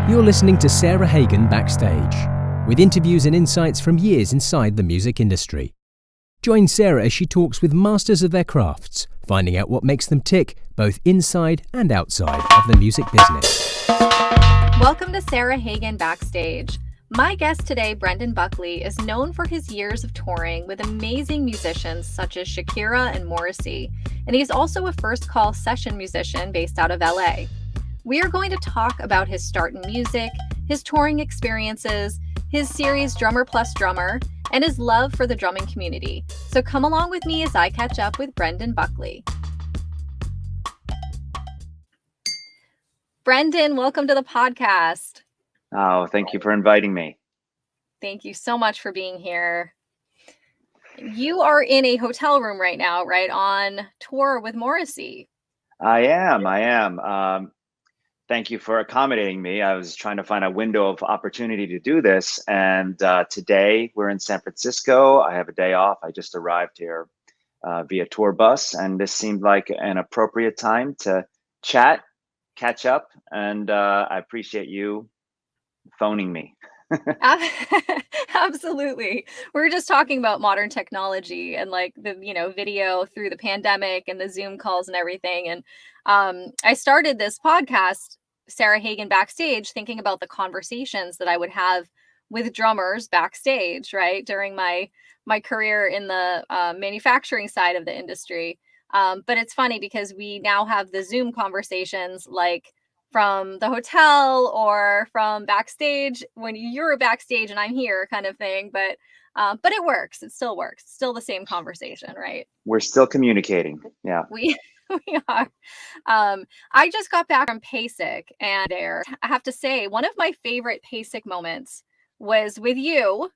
You're listening to Sarah Hagan Backstage, with interviews and insights from years inside the music industry. Join Sarah as she talks with masters of their crafts, finding out what makes them tick, both inside and outside of the music business. Welcome to Sarah Hagan Backstage. My guest today, Brendan Buckley, is known for his years of touring with amazing musicians such as Shakira and Morrissey, and he's also a first-call session musician based out of LA. We are going to talk about his start in music, his touring experiences, his series Drummer Plus Drummer, and his love for the drumming community. So come along with me as I catch up with Brendan Buckley. Brendan, welcome to the podcast. Oh, thank you for inviting me. Thank you so much for being here. You are in a hotel room right now, right? On tour with Morrissey. I am. Thank you for accommodating me. I was trying to find a window of opportunity to do this. And today we're in San Francisco. I have a day off. I just arrived here via tour bus. And this seemed like an appropriate time to chat, catch up. And I appreciate you phoning me. Absolutely. We were just talking about modern technology and like the, video through the pandemic and the Zoom calls and everything. And I started this podcast, Sarah Hagan Backstage, thinking about the conversations that I would have with drummers backstage, right, during my career in the manufacturing side of the industry. But it's funny because we now have the Zoom conversations like from the hotel or from backstage when you're backstage and I'm here kind of thing. But it works. It still works. It's still the same conversation, right? We're still communicating. Yeah. We are. I just got back from PASIC and I have to say one of my favorite PASIC moments was with you.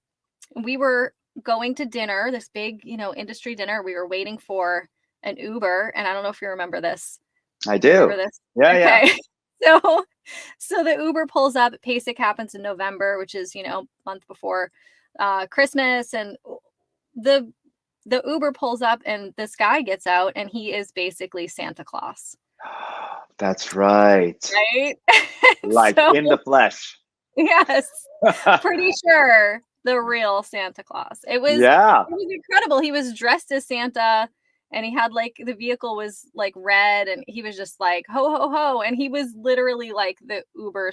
We were going to dinner, this big, industry dinner. We were waiting for an Uber. And I don't know if you remember this. I do. Remember this? Yeah, okay. yeah. So the Uber pulls up. PASIC happens in November, which is, month before Christmas. And the Uber pulls up and this guy gets out and he is basically Santa Claus. That's right. Right? Like in the flesh. Yes. Pretty sure the real Santa Claus. It was incredible. He was dressed as Santa and he had like the vehicle was like red and he was just like ho ho ho and he was literally like the Uber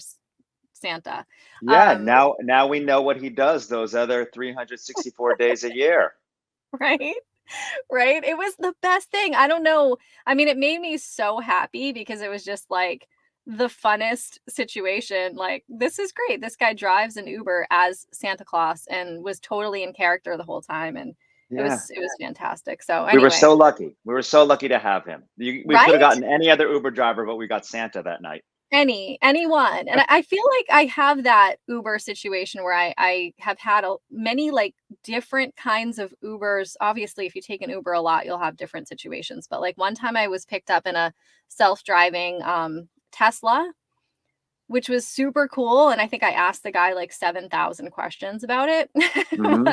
Santa. Yeah, now we know what he does those other 364 days a year. Right. It was the best thing. I don't know. I mean, it made me so happy because it was just like the funnest situation. Like, this is great. This guy drives an Uber as Santa Claus and was totally in character the whole time. And it was fantastic. So anyway. We were so lucky. We were so lucky to have him. We could have gotten any other Uber driver, but we got Santa that night. Anyone. And I feel like I have that Uber situation where I have had many like different kinds of Ubers. Obviously, if you take an Uber a lot, you'll have different situations. But like one time I was picked up in a self-driving Tesla, which was super cool. And I think I asked the guy like 7,000 questions about it. Mm-hmm.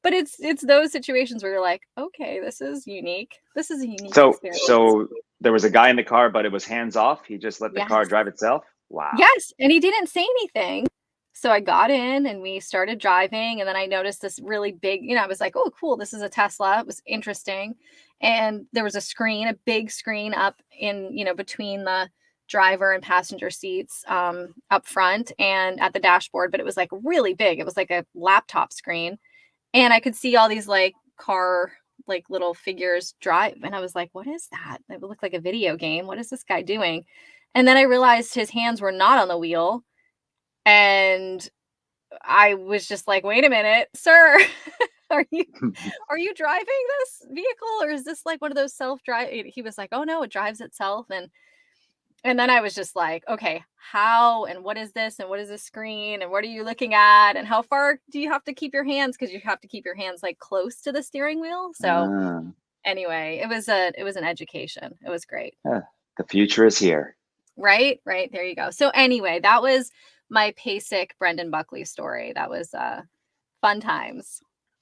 But it's those situations where you're like, okay, this is unique. This is a unique experience. So there was a guy in the car, but it was hands off. He just let the car drive itself. Wow. Yes. And he didn't say anything. So I got in and we started driving. And then I noticed this really big, I was like, oh, cool. This is a Tesla. It was interesting. And there was a big screen up in, between the driver and passenger seats up front and at the dashboard. But it was like really big. It was like a laptop screen. And I could see all these like car like little figures drive. And I was like, what is that? It looked like a video game. What is this guy doing? And then I realized his hands were not on the wheel. And I was just like, wait a minute, sir, are you driving this vehicle? Or is this like one of those self-drive? He was like, oh no, it drives itself. And then I was just like, okay, how, and what is this? And what is this screen? And what are you looking at? And how far do you have to keep your hands? Because you have to keep your hands like close to the steering wheel. So anyway, it was an education. It was great. The future is here. Right. There you go. So anyway, that was my PASIC Brendan Buckley story. That was fun times.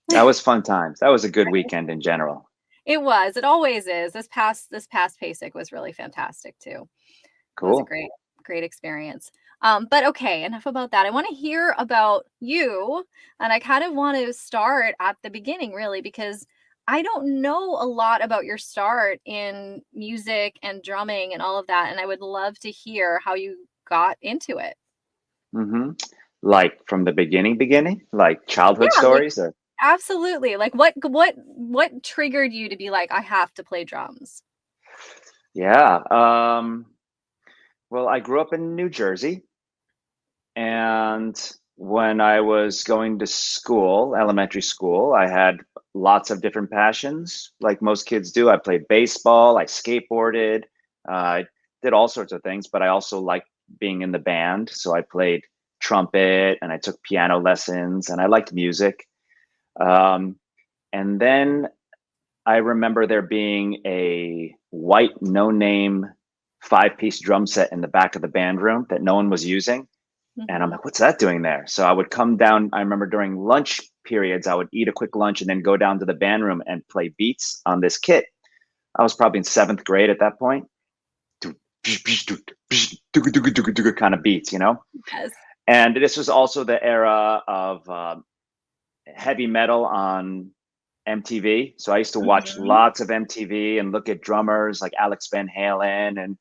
That was fun times. That was a good weekend in general. It was. It always is. This past PASIC was really fantastic too. It was a Cool. great experience. But okay, enough about that. I want to hear about you, and I kind of want to start at the beginning, really, because I don't know a lot about your start in music and drumming and all of that, and I would love to hear how you got into it. Hmm. Like from the beginning, like childhood Yeah, like stories, or absolutely. Like what triggered you to be like, I have to play drums? yeah. Well, I grew up in New Jersey, and when I was going to school, elementary school, I had lots of different passions, like most kids do. I played baseball, I skateboarded, I did all sorts of things, but I also liked being in the band. So I played trumpet and I took piano lessons and I liked music. Um, and then I remember there being a white no name 5 piece drum set in the back of the band room that no one was using. And I'm Hmm. like, what's that doing there? So I would come down. I remember during lunch periods, I would eat a quick lunch and then go down to the band room and play beats on this kit. I was probably in 7th grade at that point. Kind of beats, you know? Yes. And this was also the era of heavy metal on MTV. So I used to watch Hmm. lots of MTV and look at drummers like Alex Van Halen and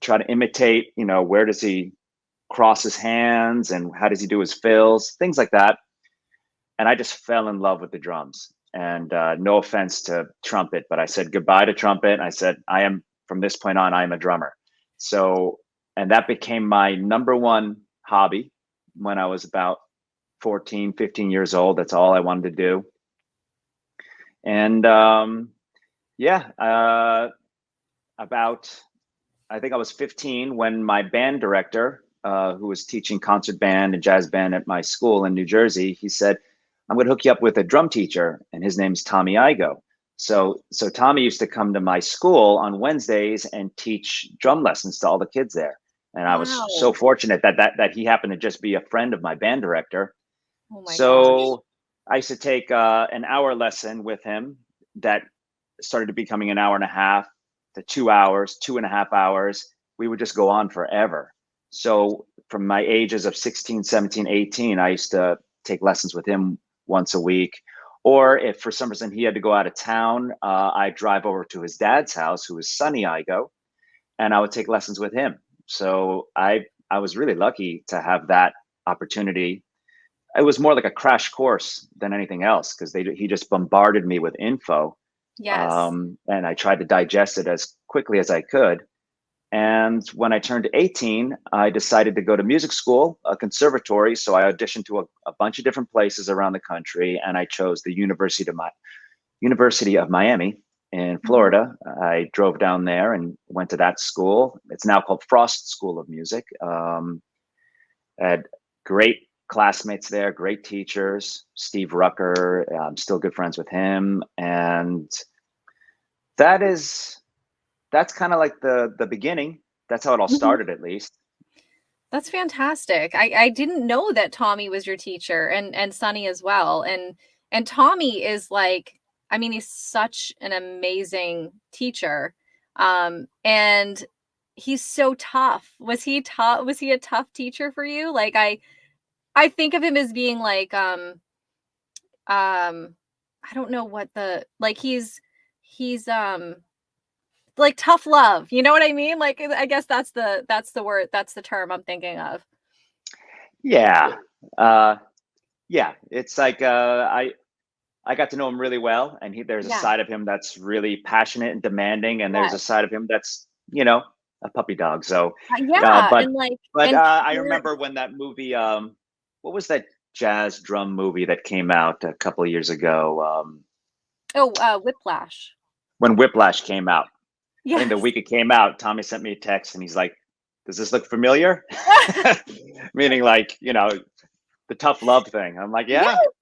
try to imitate, where does he cross his hands and how does he do his fills, things like that. And I just fell in love with the drums. And no offense to trumpet, but I said goodbye to trumpet. I said, I am, from this point on, I am a drummer. So, and that became my number one hobby when I was about 14, 15 years old. That's all I wanted to do. And yeah, about, I think I was 15 when my band director, who was teaching concert band and jazz band at my school in New Jersey, he said, I'm going to hook you up with a drum teacher, and his name's Tommy Igo. So Tommy used to come to my school on Wednesdays and teach drum lessons to all the kids there. And I was so Wow. fortunate that he happened to just be a friend of my band director. Oh my gosh. So I used to take an hour lesson with him that started to becoming an hour and a half to 2 hours, 2.5 hours. We would just go on forever. So from my ages of 16, 17, 18, I used to take lessons with him once a week. Or if for some reason he had to go out of town, I'd drive over to his dad's house, who was Sonny Igo, and I would take lessons with him. So I was really lucky to have that opportunity. It was more like a crash course than anything else because he just bombarded me with info, Yes. and I tried to digest it as quickly as I could. And when I turned 18, I decided to go to music school, a conservatory. So I auditioned to a bunch of different places around the country, and I chose the University of Miami in Mhm. Florida. I drove down there and went to that school. It's now called Frost School of Music. Had great classmates there, great teachers. Steve Rucker, I'm still good friends with him, and that is that's kind of like the beginning. That's how it all Mhm. started, at least. That's fantastic. I didn't know that Tommy was your teacher and Sonny as well. And Tommy is like, I mean, he's such an amazing teacher. And he's so tough. Was he tough? Was he a tough teacher for you? Like I think of him as being like I don't know what the like he's like tough love. You know what I mean? Like I guess that's the word, that's the term I'm thinking of. Yeah, uh, yeah. It's like I got to know him really well, and there's a Yeah. side of him that's really passionate and demanding, and there's a Yes. side of him that's a puppy dog. So, uh, Yeah, but and like but and I pure remember when that movie, what was that jazz drum movie that came out a couple of years ago? oh, Whiplash. When Whiplash came out. I think the Yes. week it came out, Tommy sent me a text, and he's like, "Does this look familiar?" Meaning, like, the tough love thing. I'm like, Yeah, "Yeah, no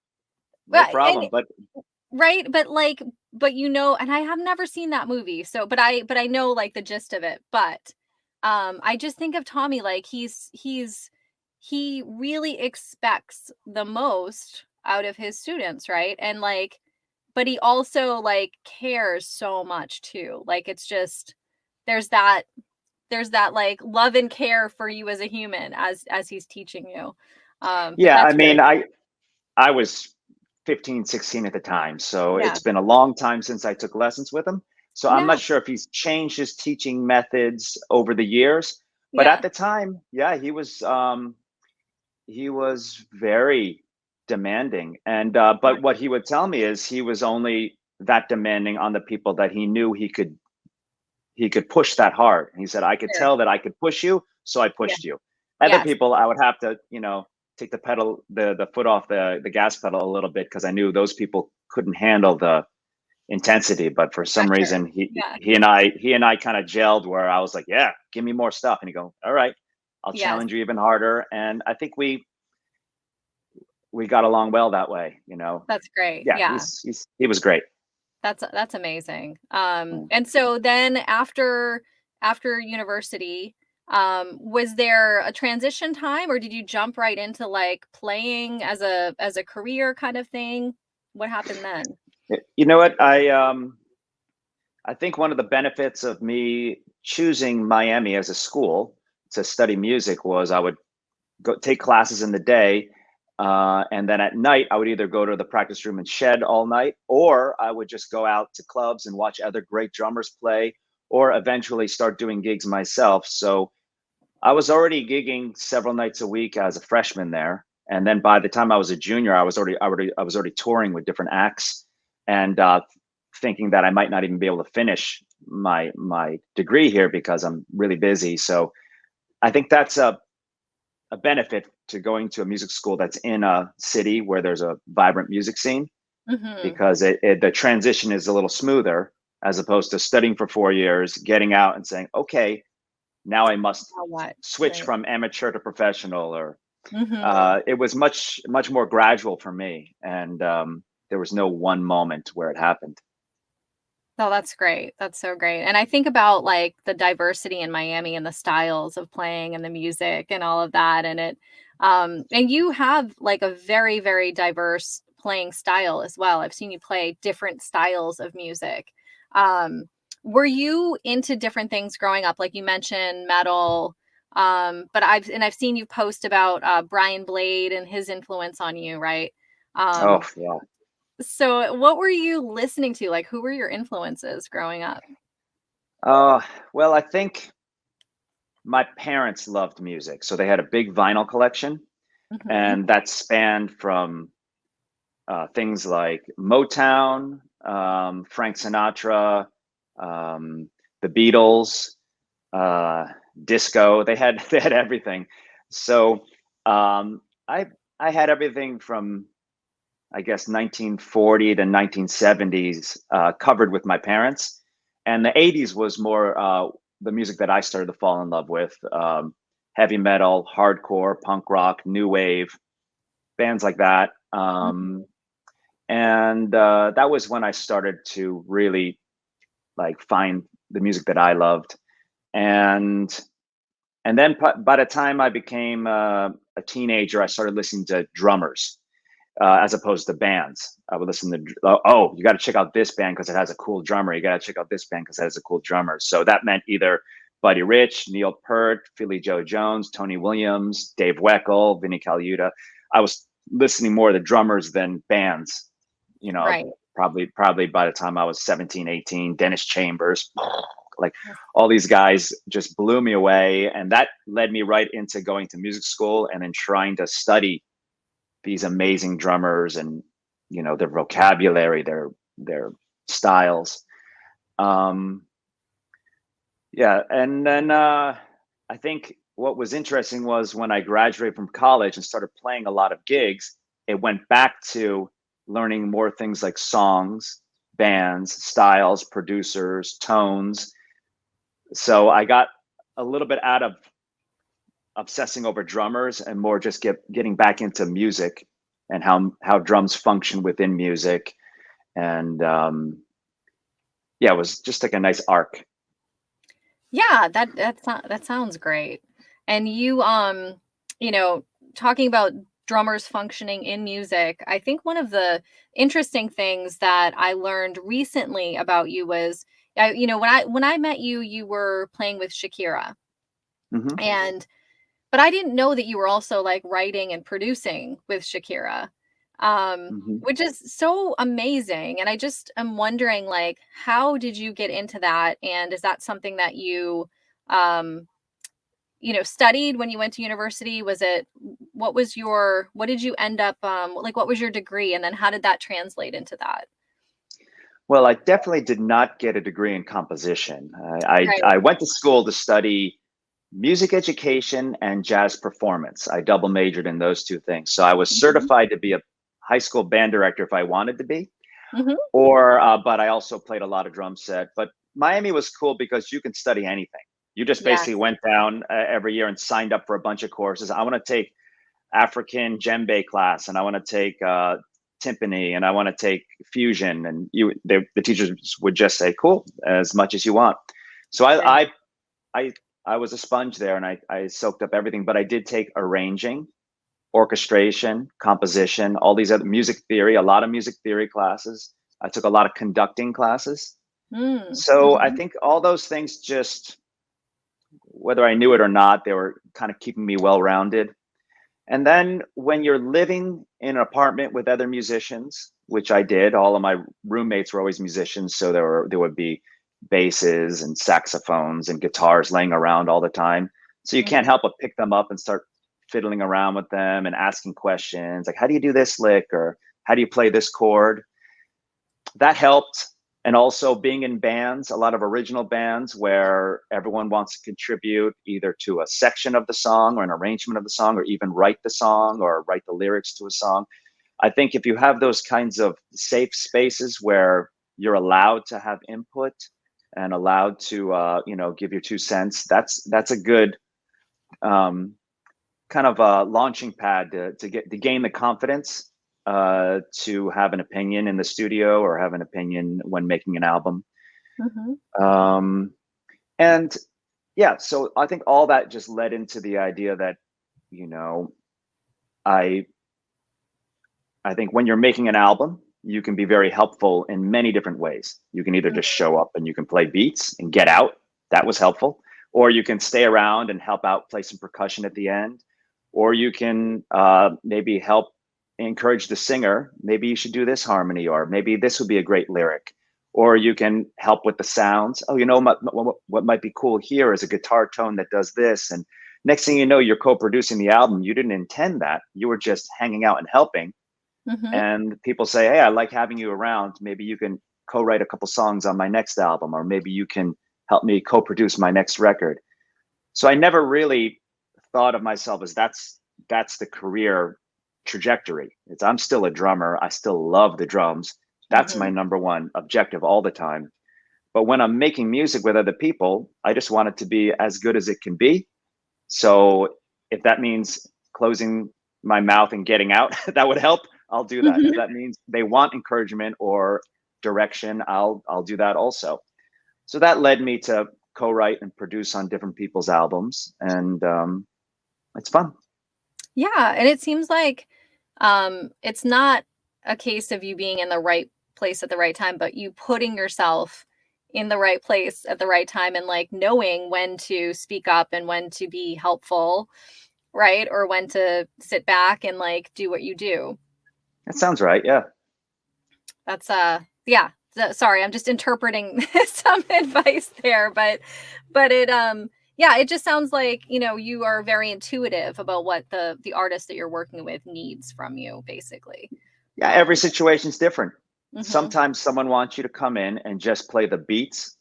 but and problem." But right, but like but and I have never seen that movie, so but I know like the gist of it, but I just think of Tommy like he really expects the most out of his students, right? And like but he also like cares so much too. Like it's just there's that like love and care for you as a human as he's teaching you. But Yeah, I that's mean, really cool. I was 15, 16 at the time, so Yeah. it's been a long time since I took lessons with him. So I'm Yeah. not sure if he's changed his teaching methods over the years, but Yeah. at the time, yeah, he was very demanding. And but what he would tell me is he was only that demanding on the people that he knew he could push that hard. And he said, I could Sure. tell that I could push you, so I Yeah. pushed you. Other Yes. people, I would have to, take the foot off the gas pedal a little bit because I knew those people couldn't handle the intensity. But for some Pressure. reason, Yeah. he and I kind of gelled where I was like, yeah, give me more stuff. And he go, all right, I'll Yes. challenge you even harder. And I think we got along well that way. That's great. Yeah, Yeah. he was great. That's amazing. Mm. And so then after university, was there a transition time or did you jump right into like playing as a career kind of thing? What happened then? You know what? I think one of the benefits of me choosing Miami as a school to study music was I would go take classes in the day, and then at night I would either go to the practice room and shed all night, or I would just go out to clubs and watch other great drummers play, or eventually start doing gigs myself. So I was already gigging several nights a week as a freshman there, and then by the time I was a junior, I was already touring with different acts, and thinking that I might not even be able to finish my degree here because I'm really busy. So I think that's a benefit to going to a music school that's in a city where there's a vibrant music scene, Mm-hmm. because the transition is a little smoother as opposed to studying for 4 years, getting out and saying, okay, now I must Now what? switch Right. from amateur to professional. Or Mm-hmm. it was much more gradual for me, and there was no one moment where it happened. Oh, that's great. That's so great. And I think about like the diversity in Miami and the styles of playing and the music and all of that. And and you have like a very, very diverse playing style as well. I've seen you play different styles of music. Um, were you into different things growing up? Like you mentioned metal. But I've seen you post about Brian Blade and his influence on you, right? Oh Um, yeah. so what were you listening to? Like who were your influences growing up? Uh, well, I think my parents loved music, so they had a big vinyl collection, Mhm. and that spanned from things like Motown, Frank Sinatra, um, the Beatles, uh, disco. They had everything. So um, I I had everything from, I guess, 1940 to 1970s covered with my parents, and the 80s was more the music that I started to fall in love with. Heavy metal, hardcore, punk rock, new wave, bands like that. Mhm. And that was when I started to really like find the music that I loved. And then by the time I became a teenager, I started listening to drummers as opposed to bands. I would listen to, oh, you got to check out this band because it has a cool drummer. You got to check out this band because it has a cool drummer. So that meant either Buddy Rich, Neil Peart, Philly Joe Jones, Tony Williams, Dave Weckl, Vinnie Colaiuta. I was listening more to drummers than bands, you know, Right. probably by the time I was 17, 18, Dennis Chambers, like all these guys just blew me away. And that led me right into going to music school and then trying to study these amazing drummers and their vocabulary, their styles. Um, yeah, and then I think what was interesting was when I graduated from college and started playing a lot of gigs, it went back to learning more things like songs, bands, styles, producers, tones. So I got a little bit out of obsessing over drummers and more just getting back into music and how drums function within music. And yeah, it was just like a nice arc. Yeah, that sounds great. And you know, talking about drummers functioning in music, I think one of the interesting things that I learned recently about you was, when I met you, you were playing with Shakira, Hmm. and but I didn't know that you were also like writing and producing with Shakira, Hmm. which is so amazing. And I just am wondering, like, how did you get into that? And is that something that um, studied when you went to university? Was it, what did you end up, like, what was your degree? And then how did that translate into that? Well, I definitely did not get a degree in composition. Right. I went to school to study music education and jazz performance. I double majored in those two things. So I was Hmm. certified to be a high school band director if I wanted to be, Hmm. or but I also played a lot of drum set. But Miami was cool because you can study anything. You just basically Yes. went down every year and signed up for a bunch of courses. I want to take African djembe class, and I want to take timpani, and I want to take fusion. And the teachers would just say, "Cool, as much as you want." So Right. I, I was a sponge there, and I soaked up everything. But I did take arranging, orchestration, composition, all these other music theory, a lot of music theory classes. I took a lot of conducting classes. Mm. So I Hmm. think all those things, just whether I knew it or not, they were kind of keeping me well rounded. And then when you're living in an apartment with other musicians, which I did, all of my roommates were always musicians, so there would be basses and saxophones and guitars laying around all the time. So you can't Hmm. help but pick them up and start fiddling around with them and asking questions like, how do you do this lick, or how do you play this chord? That helped. And also being in bands, a lot of original bands where everyone wants to contribute either to a section of the song or an arrangement of the song, or even write the song or write the lyrics to a song. I think if you have those kinds of safe spaces where you're allowed to have input and allowed to give your 2 cents, that's a good um, kind of a launching pad to gain the confidence to have an opinion in the studio or have an opinion when making an album. Hmm. Um, and yeah, so I think all that just led into the idea that, you know, I I think when you're making an album, you can be very helpful in many different ways. You can either just show up and you can play beats and get out. That was helpful. Or you can stay around and help out, play some percussion at the end. Or you can maybe help encourage the singer. Maybe you should do this harmony, or maybe this would be a great lyric. Or you can help with the sounds. Oh, what might be cool here is a guitar tone that does this. And next thing you know, you're co producing the album. You didn't intend that. You were just hanging out and helping, Hmm. and people say, "Hey, I like having you around. Maybe you can co-write a couple songs on my next album, or maybe you can help me co-produce my next record." So I never really thought of myself as that's the career trajectory. I'm still a drummer. I still love the drums. That's my Hmm. number one objective all the time. But when I'm making music with other people, I just want it to be as good as it can be. So if that means closing my mouth and getting out, that would help. I'll do that. If Hmm. that means they want encouragement or direction, I'll do that also. So that led me to co-write and produce on different people's albums, and it's fun. Yeah, and it seems like it's not a case of you being in the right place at the right time, but you putting yourself in the right place at the right time, and like knowing when to speak up and when to be helpful, right? Or when to sit back and like do what you do. That sounds right. Yeah. That's yeah. Sorry, I'm just interpreting some advice there, but yeah, it just sounds like, you are very intuitive about what the artist that you're working with needs from you, basically. Yeah. Every Um, situation's different. mhm, Sometimes someone wants you to come in and just play the beats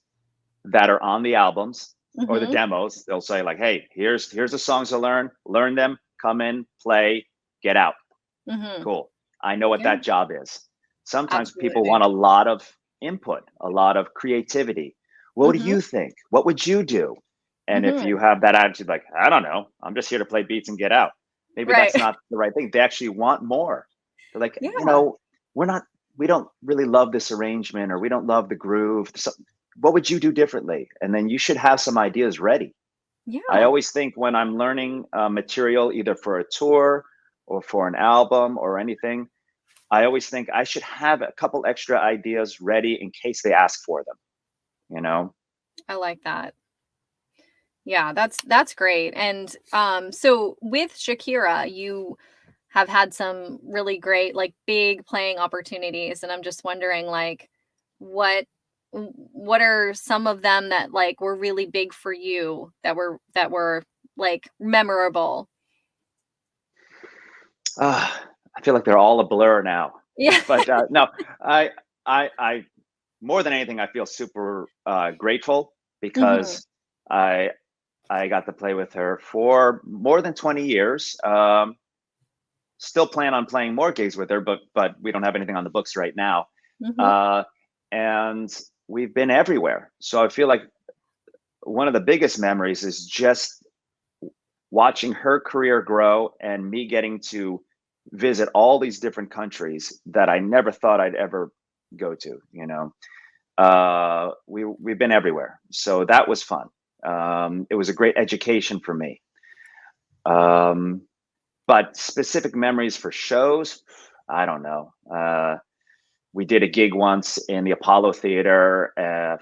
that are on the albums or the mhm, demos. They'll say like, "Hey, here's the songs to learn them, come in, play, get out." mhm. Cool. I know what Yeah, that job is. Sometimes people absolutely. want a lot of input, a lot of creativity. What do Mhm, you think? What would you do? And if mhm. you have that attitude, like, I don't know, I'm just here to play beats and get out, maybe Right. that's not the right thing. They actually want more. They're like, Yeah, we're not, we don't really love this arrangement, or we don't love the groove. So what would you do differently? And then you should have some ideas ready. I yeah. always think when I'm learning material, either for a tour or for an album or anything, I always think I should have a couple extra ideas ready in case they ask for them, you know? I like that. Yeah, that's great. And so with Shakira, you have had some really great like big playing opportunities, and I'm just wondering like what what are some of them that like were really big for you that were like memorable? I feel like they're all a blur now. Yeah. But no, I, I, more than anything, I feel super grateful Hmm. because I, I got to play with her for more than 20 years. Still plan on playing more gigs with her, but we don't have anything on the books right now. Hmm. Uh, and we've been everywhere. So I feel like one of the biggest memories is just watching her career grow and me getting to visit all these different countries that I never thought I'd ever go to, you know. We've been everywhere. So that was fun. It was a great education for me. Um, but specific memories for shows, I don't know. We did a gig once in the Apollo Theater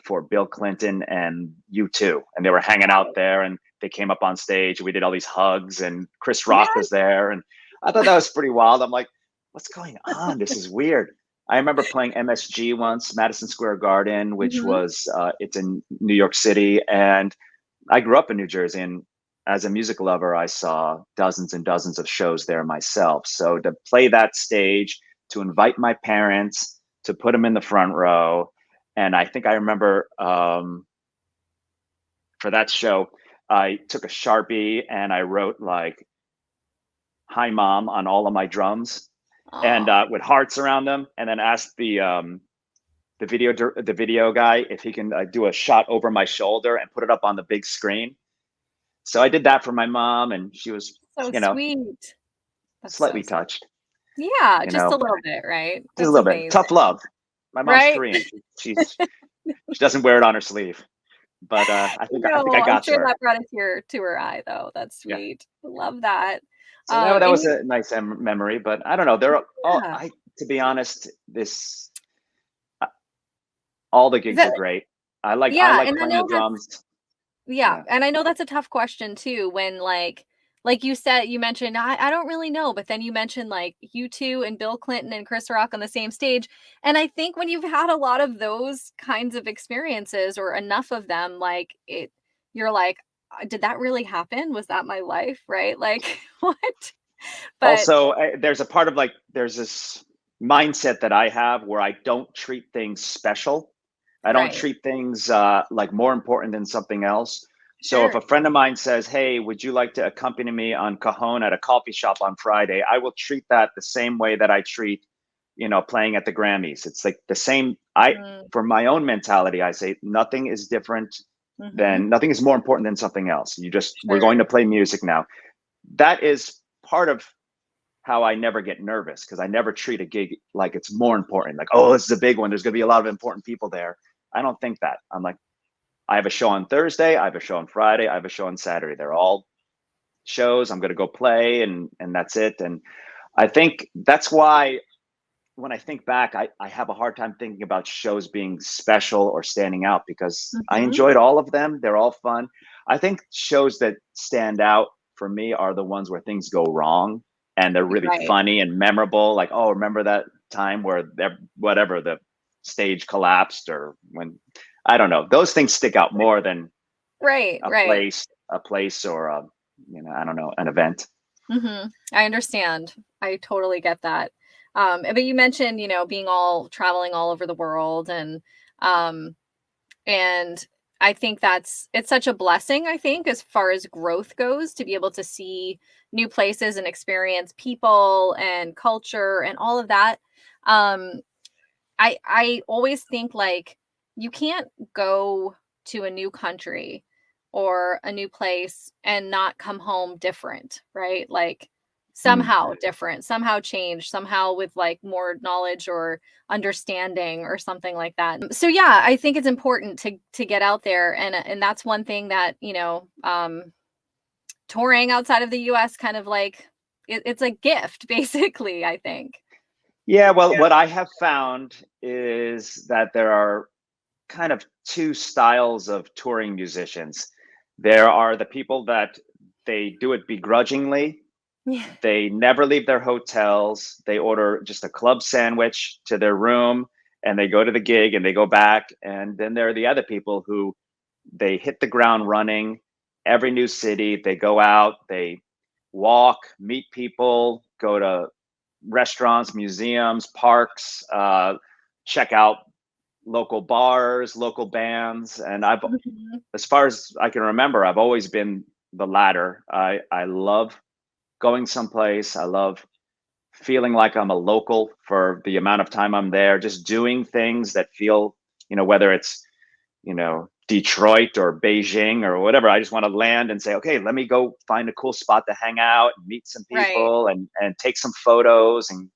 for Bill Clinton and U2, and they were hanging out there, and they came up on stage. We did all these hugs, and Chris Yeah. Rock was there, and I thought that was pretty wild. I'm like, what's going on? This is weird. I remember playing MSG once, Madison Square Garden, which Hmm. was it's in New York City, and I grew up in New Jersey, and as a music lover, I saw dozens and dozens of shows there myself. So to play that stage, to invite my parents, to put them in the front row, and I think I remember for that show, I took a Sharpie and I wrote like "Hi Mom" on all of my drums, and Oh, with hearts around them, and then asked the video guy if he can do a shot over my shoulder and put it up on the big screen. So I did that for my mom, and she was, so you know, sweet. That's so slightly sweet. touched. Yeah, You just a know, little bit, right? just a That's little bit tough amazing. love. My mom's Right? Korean. She doesn't wear it on her sleeve, but I think I No, I'm got to sure her. that brought a tear to her eye, though. That's Yeah. sweet. Love that. So that And was you, a nice memory, but I don't know. They're all yeah, I to be honest, this uh, all the gigs are that, great. I yeah, like and I playing the know that's, drums. yeah, Yeah. and I know that's a tough question too. When like you said, you mentioned I don't really know, but then you mentioned like you two and Bill Clinton and Chris Rock on the same stage, and I think when you've had a lot of those kinds of experiences or enough of them, like it, you're like, did that really happen? Was that my life? Right? Like what? But Also, there's a part of like there's this mindset that I have where I don't treat things special. I don't right, treat things like more important than something else. So if sure. a friend of mine says, "Hey, would you like to accompany me on Cajon at a coffee shop on Friday?" I will treat that the same way that I treat, playing at the Grammys. It's like the same. Mm, For my own mentality, I say nothing is different mhm. than nothing is more important than something else. We're Sure. going to play music now. That is part of how I never get nervous because I never treat a gig like it's more important. Like, oh, this is a big one. There's going to be a lot of important people there. I don't think that. I'm like, I have a show on Thursday. I have a show on Friday. I have a show on Saturday. They're all shows. I'm going to go play, and that's it. And I think that's why when I think back, I have a hard time thinking about shows being special or standing out because I Mhm. enjoyed all of them. They're all fun. I think shows that stand out for me are the ones where things go wrong and they're really Right. funny and memorable. Like, oh, remember that time where whatever the stage collapsed or when I don't know. Those things stick out more than Right, a right. place or I don't know, an event. Mhm. I understand. I totally get that. But you mentioned, being all traveling all over the world um and I think it's such a blessing, I think, as far as growth goes, to be able to see new places and experience people and culture and all of that. Um I always think like you can't go to a new country or a new place and not come home different, right? Like Mm. somehow different, somehow changed, somehow with like more knowledge or understanding or something like that. So yeah, I think it's important to get out there, and that's one thing that, touring outside of the US kind of like it's a gift, basically, I think. Yeah, well, what I have found is that there are kind of two styles of touring musicians. There are the people that they do it begrudgingly. Yeah. They never leave their hotels. They order just a club sandwich to their room and they go to the gig and they go back. And then there are the other people who they hit the ground running. Every new city, they go out, they walk, meet people, go to restaurants, museums, parks, check out local bars, local bands. And Mhm. as far as I can remember, I've always been the latter. I love going someplace. I love feeling like I'm a local for the amount of time I'm there, just doing things that feel, whether it's, Detroit or Beijing or whatever. I just want to land and say, okay, let me go find a cool spot to hang out and meet some Right. people and take some photos and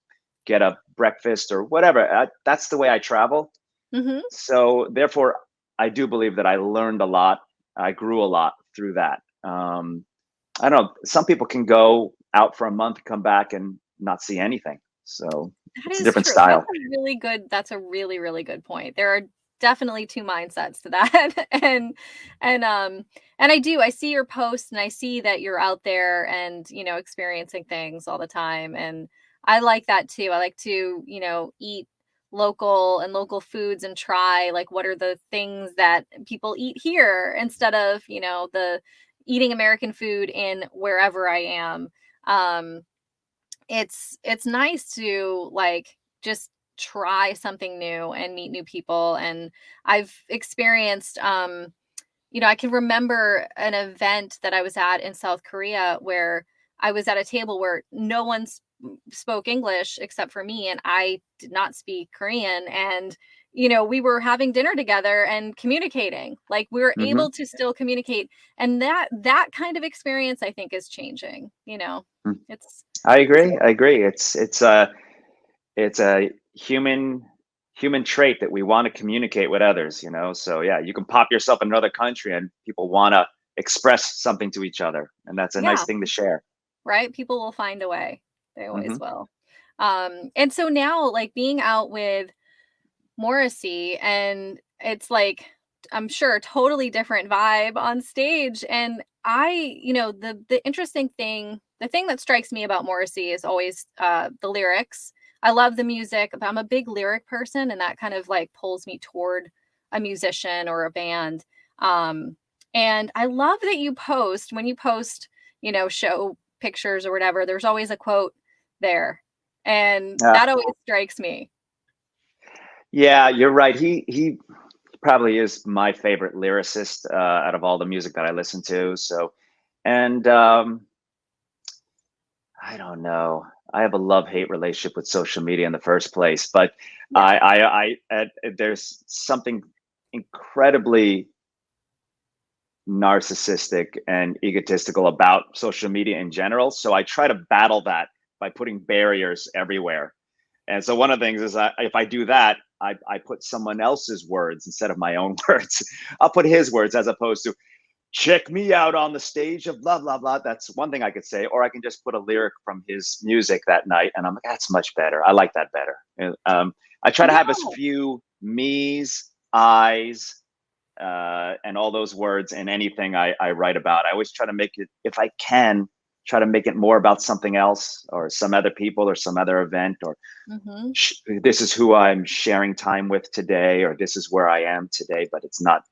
get a breakfast or whatever. That's the way I travel. Hmm. So therefore, I do believe that I learned a lot. I grew a lot through that. I don't know. Some people can go out for a month, come back, and not see anything. So That it's a is different true. That's style. a really good, that's a really, really good point. There are definitely two mindsets to that. And and I see your posts and I see that you're out there and, experiencing things all the time. And I like that too. I like to, eat local foods and try like what are the things that people eat here instead of, the eating American food in wherever I am. Um it's nice to like just try something new and meet new people. And I've experienced I can remember an event that I was at in South Korea where I was at a table where no one spoke English except for me, and I did not speak Korean. And, we were having dinner together and communicating. Like we were Hmm. able to still communicate. And that kind of experience, I think, is changing. It's, I it's agree. I agree. It's a human trait that we want to communicate with others. So yeah, you can pop yourself in another country and people want to express something to each other, and that's a nice yeah, thing to share. right? People will find a way. They Hmm. always will. And so now, like being out with Morrissey, and it's like, I'm sure totally different vibe on stage. And the interesting thing, the thing that strikes me about Morrissey is always the lyrics. I love the music. I'm a big lyric person, and that kind of like pulls me toward a musician or a band. Um, and I love that when you post, show pictures or whatever, there's always a quote there. And Uh, that always strikes me. yeah, you're right. He probably is my favorite lyricist out of all the music that I listen to. So, and I don't know. I have a love-hate relationship with social media in the first place, but Yeah. there's something incredibly narcissistic and egotistical about social media in general. So I try to battle that by putting barriers everywhere. And so one of the things is if I do that, I put someone else's words instead of my own words. I'll put his words as opposed to check me out on the stage of blah blah blah. That's one thing I could say, or I can just put a lyric from his music that night, and I'm like, that's much better. I like that better. And, I try to Yeah. have as few me's, I's, and all those words in anything I write about. I always try to make it, if I can, try to make it more about something else or some other people or some other event or Mhm. this is who I'm sharing time with today or this is where I am today. But it's not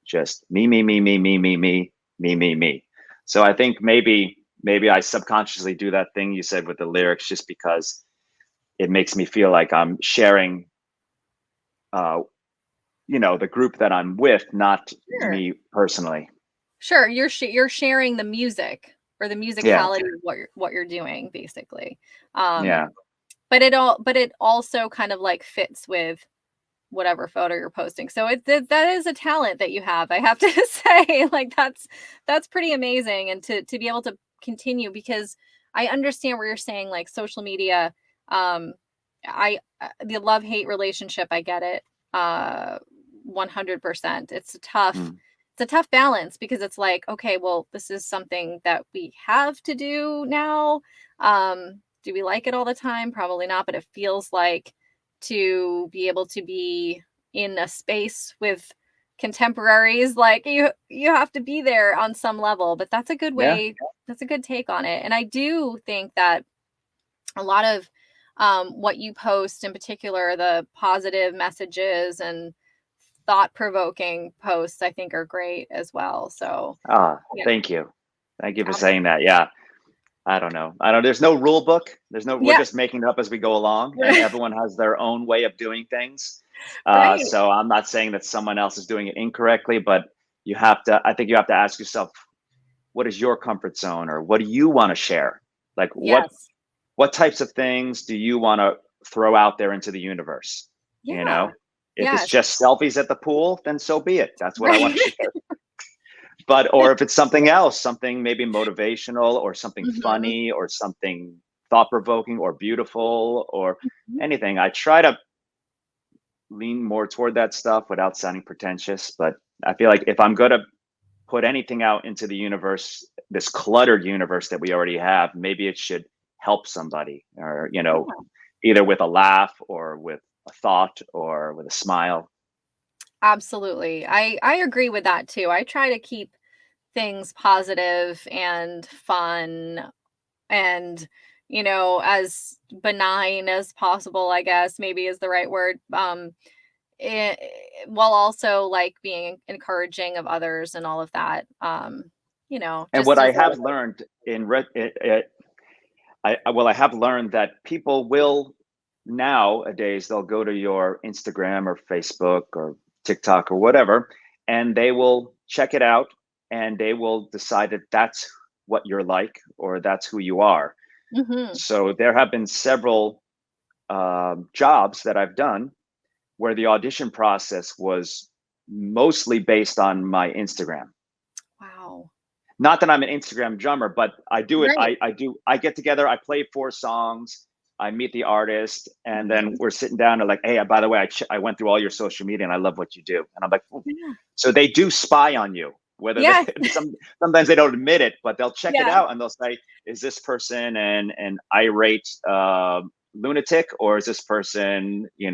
just me, me, me, me, me, me, me, me, me, me. So I think maybe I subconsciously do that thing you said with the lyrics just because it makes me feel like I'm sharing uh, the group that I'm with, not Sure. me personally. Sure, you're sharing the music or the Yeah, musicality of what you're doing, basically. Um, yeah. but it also kind of like fits with whatever photo you're posting. So that is a talent that you have, I have to say. Like that's pretty amazing. And to be able to continue, because I understand where you're saying like social media, um, the love-hate relationship, I get it. 100%. It's tough Mm. a tough balance because it's like, okay, well, this is something that we have to do now. Do we like it all the time? Probably not, but it feels like to be able to be in a space with contemporaries, like you have to be there on some level. But that's a good Yeah. way, that's a good take on it. And I do think that a lot of what you post, in particular, the positive messages and thought-provoking posts, I think are great as well. So yeah, Thank you. Thank you for absolutely. saying that. Yeah. I don't know. There's no rule book. We're Yeah, just making it up as we go along, and right, everyone has their own way of doing things. right. So I'm not saying that someone else is doing it incorrectly, but I think you have to ask yourself, what is your comfort zone, or what do you want to share? Like Yes. what types of things do you want to throw out there into the universe? You Yeah. know, if it's Yes. just selfies at the pool, then so be it. That's what I want Right. to share. Or if it's something else, something maybe motivational, or something Mhm. funny, or something thought provoking, or beautiful, or Mhm. anything, I try to lean more toward that stuff without sounding pretentious. But I feel like if I'm going to put anything out into the universe, this cluttered universe that we already have, maybe it should help somebody, or, Yeah. either with a laugh, or with a thought, or with a smile. Absolutely. I agree with that too. I try to keep things positive and fun and, as benign as possible, I guess maybe is the right word. Eh, while also like being encouraging of others and all of that. And what Just I as have learned I have learned that people will nowadays, they'll go to your Instagram or Facebook or TikTok or whatever, and they will check it out, and they will decide that that's what you're like, or that's who you are. Mhm. So there have been several jobs that I've done where the audition process was mostly based on my Instagram. Wow. Not that I'm an Instagram drummer, but I do it. Right. I get together, I play 4 songs, I meet the artist, and then Mhm. we're sitting down and like, hey, by the way, I went through all your social media and I love what you do. And I'm like, "Ooh." Yeah. So they do spy on you, whether they Yes. sometimes they don't admit it, but they'll check it Yeah. out and they'll say, is this person an irate lunatic, or is this person, Yes.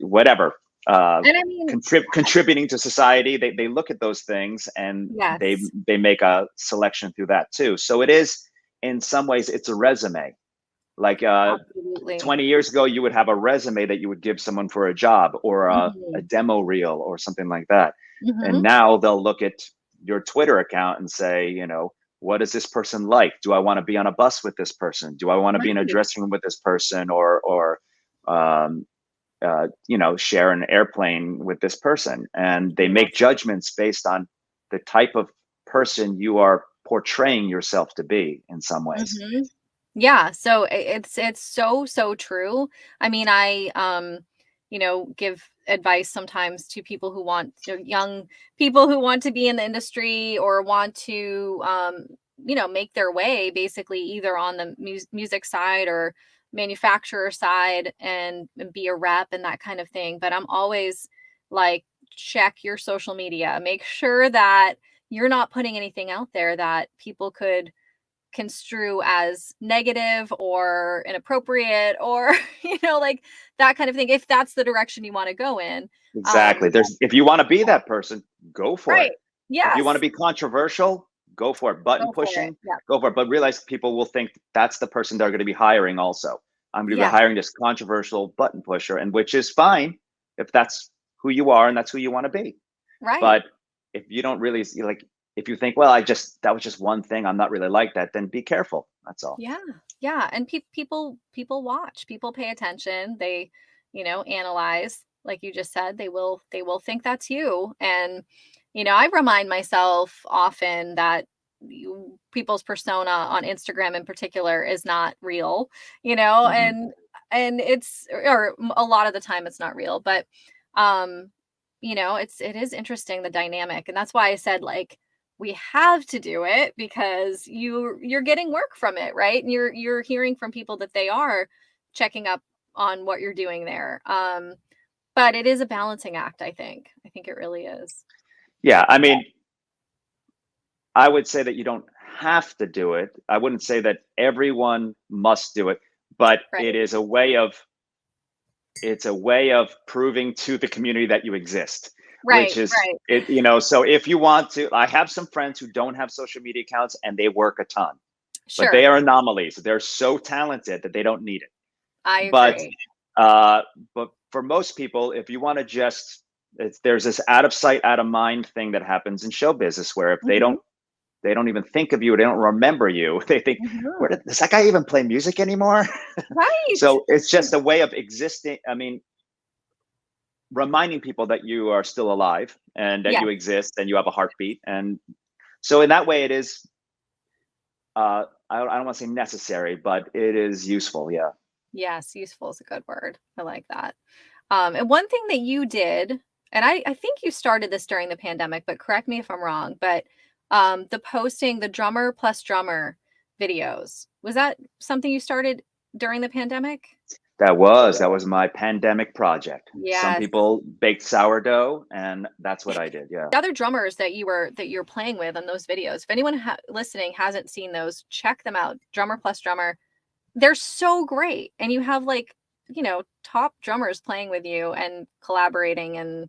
whatever, uh, And I mean, contributing to society. They look at those things, and yes. they make a selection through that too. So it is, in some ways, it's a resume. Like, Absolutely. 20 years ago, you would have a resume that you would give someone for a job, or a Mhm. demo reel, or something like that. And Mhm. now they'll look at your Twitter account and say, what is this person like? Do I want to be on a bus with this person? Do I want to be in a Right. dressing room with this person, or um, share an airplane with this person? And they make Yes. judgments based on the type of person you are portraying yourself to be, in some ways. Mhm. Yeah, so it's so so true. I mean, I give advice sometimes to people who want young people who want to be in the industry or want to make their way basically either on the music side or manufacturer side and be a rep and that kind of thing. But I'm always like, check your social media. Make sure that you're not putting anything out there that people could construe as negative or inappropriate or like that kind of thing if that's the direction you want to go in. Exactly. If you want to be that person, go for it. Right. If you want to Yes. be controversial, go for it. Button Go for it. pushing, Yeah. go for it. But realize people will think that's the person they're going to be hiring also. I'm going to be Yes. hiring this controversial button pusher, and which is fine if that's who you are and that's who you want to be. Right. But if you don't really like, if you think, well, that was just one thing, I'm not really like that, then be careful. That's all. Yeah. Yeah. And people watch, people pay attention, they analyze, like you just said, they will think that's you. And I remind myself often that people's persona on Instagram in particular is not real, Hmm. and it's, or a lot of the time it's not real, but um it is interesting, the dynamic. And that's why I said, like, we have to do it because you're getting work from it, right? And you're hearing from people that they are checking up on what you're doing there. But it is a balancing act, I think. I think it really is. Yeah, I mean, I would say that you don't have to do it. I wouldn't say that everyone must do it, but Right. it's a way of proving to the community that you exist, which Right. is Right. it, you know, so if you want to, I have some friends who don't have social media accounts and they work a ton, but they Sure. are anomalies. They're so talented that they don't need it. I But agree. uh, but for most people, if you want to just, there's this out of sight, out of mind thing that happens in show business where if Hmm. they don't even think of you, they don't remember you. They think, Hmm. does that guy even play music anymore? Right. So it's just a way of existing. I mean, reminding people that you are still alive and that Yes. you exist and you have a heartbeat. And so in that way, it is. I don't want to say necessary, but it is useful. Yeah. Yes. Useful is a good word. I like that. And one thing that you did, and I think you started this during the pandemic, but correct me if I'm wrong, but the posting the drummer plus drummer videos, was that something you started during the pandemic? That was my pandemic project. Some Yes. people baked sourdough, and that's what I did. Yeah. The other drummers that you're playing with on those videos, if anyone listening hasn't seen those, check them out. Drummer plus drummer, they're so great, and you have like, top drummers playing with you and collaborating, and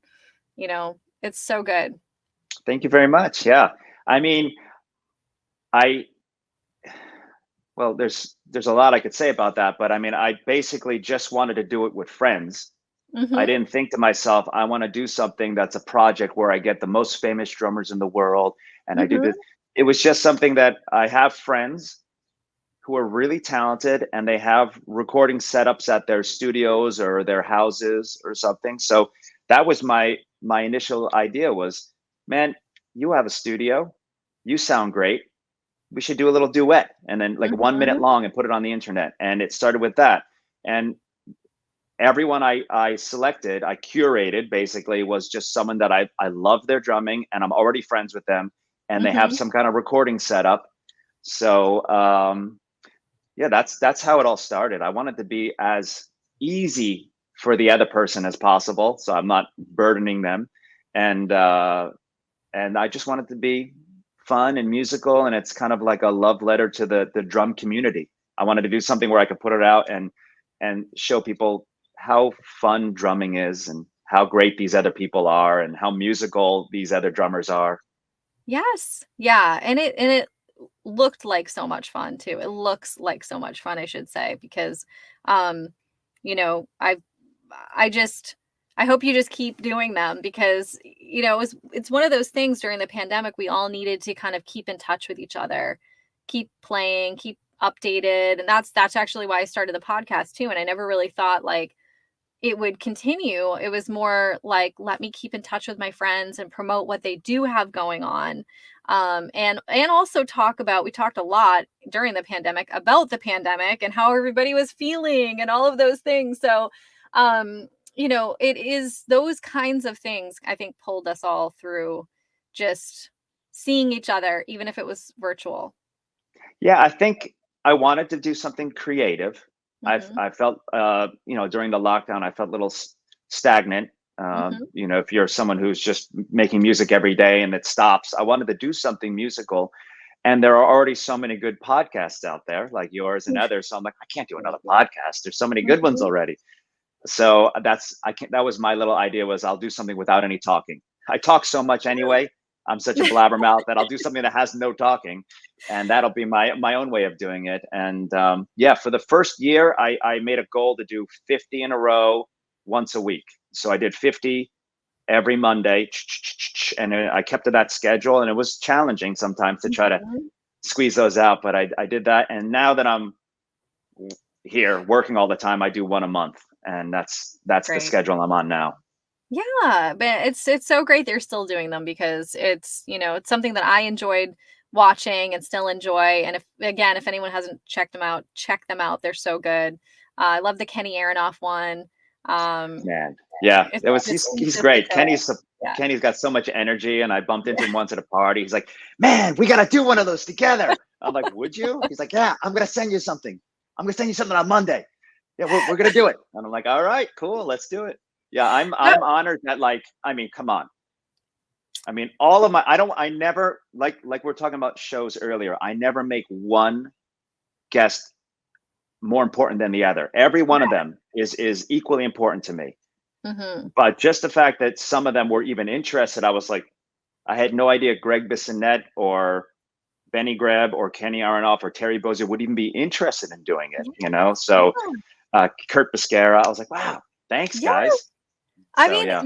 it's so good. Thank you very much. Yeah. I mean, I well, there's a lot I could say about that, but I mean, I basically just wanted to do it with friends. I Mhm. didn't think to myself, I want to do something that's a project where I get the most famous drummers in the world, and I do Mhm. this. It was just something that I have friends who are really talented and they have recording setups at their studios or their houses or something. So that was my initial idea was, man, you have a studio, you sound great. We should do a little duet and then like 1 minute Mhm. long and put it on the internet. And it started with that. And everyone I selected, I curated basically was just someone that I love their drumming and I'm already friends with them and they have Mhm. some kind of recording setup. So yeah, that's how it all started. I wanted to be as easy for the other person as possible, so I'm not burdening them, and I just wanted to be fun and musical, and it's kind of like a love letter to the drum community. I wanted to do something where I could put it out and show people how fun drumming is and how great these other people are and how musical these other drummers are. Yes. Yeah, and it looked like so much fun too. It looks like so much fun, I should say, because um you know, I I just I hope you just keep doing them because it's one of those things during the pandemic we all needed to kind of keep in touch with each other, keep playing, keep updated, and that's actually why I started the podcast too, and I never really thought like it would continue. It was more like, let me keep in touch with my friends and promote what they do have going on. And also we talked a lot during the pandemic about the pandemic and how everybody was feeling and all of those things. So, it is those kinds of things I think pulled us all through just seeing each other, even if it was virtual. Yeah, I think I wanted to do something creative. Hmm. I felt during the lockdown I felt a little stagnant. Hmm. If you're someone who's just making music every day and it stops, I wanted to do something musical. And there are already so many good podcasts out there, like yours and others. So I'm like, I can't do another podcast. There's so many good ones Hmm. already. So I can't. That was my little idea was I'll do something without any talking. I talk so much anyway. I'm such a blabbermouth that I'll do something that has no talking, and that'll be my own way of doing it. And yeah, for the first year, I made a goal to do 50 in a row once a week. So I did 50 every Monday, and I kept to that schedule. And it was challenging sometimes to try to Hmm. squeeze those out, but I did that. And now that I'm here working all the time, I do one a month, and that's the Great. schedule I'm on now. Yeah, but it's so great they're still doing them because it's something that I enjoyed watching and still enjoy. And if anyone hasn't checked them out, check them out. They're so good. I love the Kenny Aronoff one. Um, Man, yeah, it's it was just he's just such great. a yeah. Kenny's got so much energy, and I bumped into him once at a party. He's like, "Man, we gotta do one of those together." I'm like, "Would you?" He's like, "Yeah, I'm gonna send you something. I'm gonna send you something on Monday. Yeah, we're gonna do it." And I'm like, "All right, cool, let's do it." Yeah, I'm That I'm honored that, like, I mean, come on. I mean, all of my, I never, like we're talking about shows earlier, I never make one guest more important than the other. Every one of them is equally important to me. But just the fact that some of them were even interested, I was like, I had no idea Greg Bissonette or Benny Greb or Kenny Aronoff or Terry Bozier would even be interested in doing it, you know? So Kurt Biscara, I was like, wow, thanks guys. I So, mean, yeah.